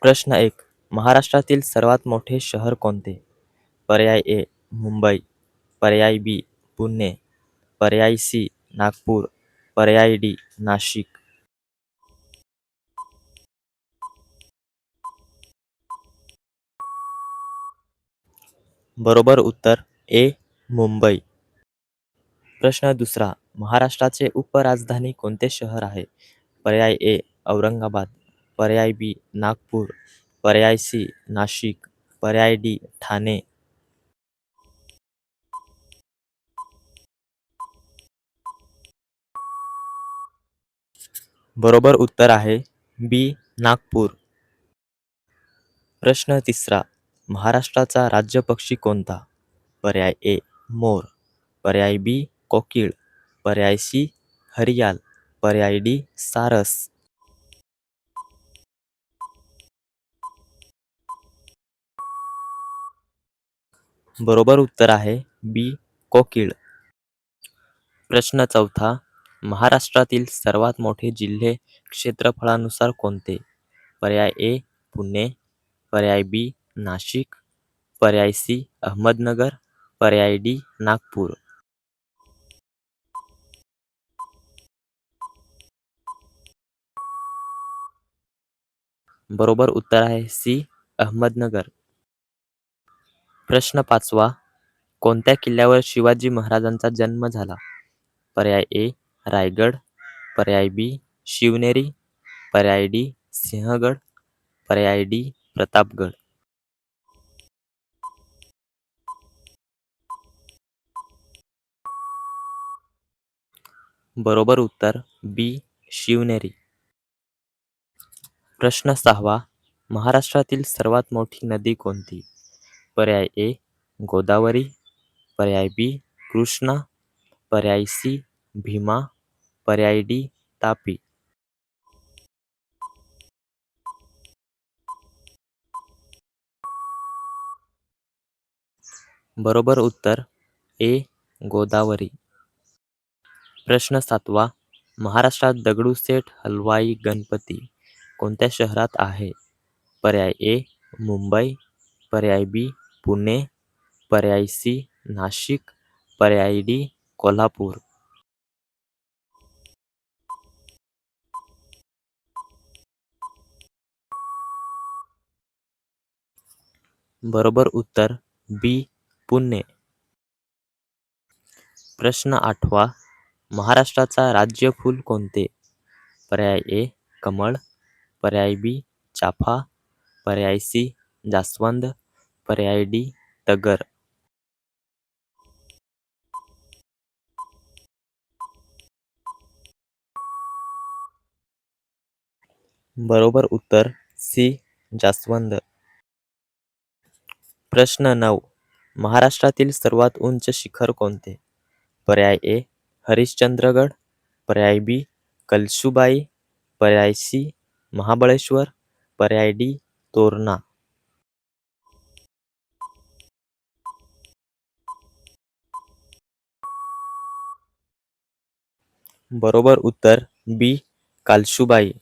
प्रश्न 1. महाराष्ट्रातील सर्वात मोठे शहर कोणते? पर्याय ए. मुंबई. पर्याय बी. पुणे. पर्याय सी. नागपूर. पर्याय डी. नाशिक. बरोबर उत्तर ए. मुंबई. प्रश्न दुसरा. महाराष्ट्राचे उपराजधानी कोणते शहर आहे? पर्याय ए. औरंगाबाद. पर्याय बी. नागपूर. पर्याय सी. नाशिक. पर्याय डी. ठाणे. बरोबर उत्तर आहे बी. नागपूर. प्रश्न तिसरा. महाराष्ट्राचा राज्य पक्षी कोणता? पर्याय ए. मोर. पर्याय बी. कोकिळ. पर्याय सी. हरियाल. पर्याय डी. सारस. बरोबर उत्तर आहे बी. कोकिळ. प्रश्न चौथा. महाराष्ट्रातील सर्वात मोठे जिल्हे क्षेत्रफळानुसार कोणते? पर्याय ए. पुणे. पर्याय बी. नाशिक. पर्याय सी. अहमदनगर. पर्याय डी. नागपूर. बरोबर उत्तर आहे सी. अहमदनगर. प्रश्न पाचवा. कोणत्या किल्ल्यावर शिवाजी महाराजांचा जन्म झाला? पर्याय ए. रायगड. पर्याय बी. शिवनेरी. पर्याय डी. सिंहगड. पर्याय डी. प्रतापगड. बरोबर उत्तर बी. शिवनेरी. प्रश्न सहावा. महाराष्ट्रातील सर्वात मोठी नदी कोणती? पर्याय ए. गोदावरी. पर्याय बी. कृष्णा. पर्याय सी. भीमा. पर्याय डी. तापी. बरोबर उत्तर ए. गोदावरी. प्रश्न सातवा. महाराष्ट्रात दगडूशेठ हलवाई गणपती कोणत्या शहरात आहे? पर्याय ए. मुंबई. पर्याय बी. पुणे. पर्याय सी. नाशिक. पर्याय डी. कोल्हापूर. बरोबर उत्तर बी. पुणे. प्रश्न आठवा. महाराष्ट्राचा राज्य फूल कोणते? पर्याय ए. कमळ. पर्याय बी. चाफा. पर्याय सी. जास्वंद. पर्याय डी. तगर. बरोबर उत्तर सी. जास्वंद. प्रश्न 9. महाराष्ट्रातील सर्वात उंच शिखर कोणते? पर्याय ए. हरिश्चंद्रगड. पर्याय बी. कलशुबाई. पर्याय सी. महाबळेश्वर. पर्याय डी. तोरणा. बरोबर उत्तर बी. कालशुबाई.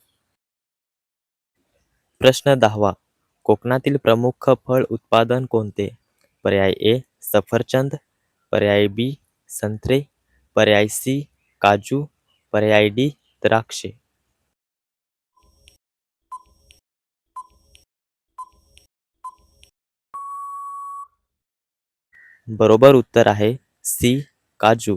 प्रश्न 10. कोकणातील प्रमुख फळ उत्पादन कोणते? पर्याय ए. सफरचंद. पर्याय बी. संत्रे. पर्याय सी. काजू. पर्याय डी. द्राक्षे. बरोबर उत्तर आहे सी. काजू.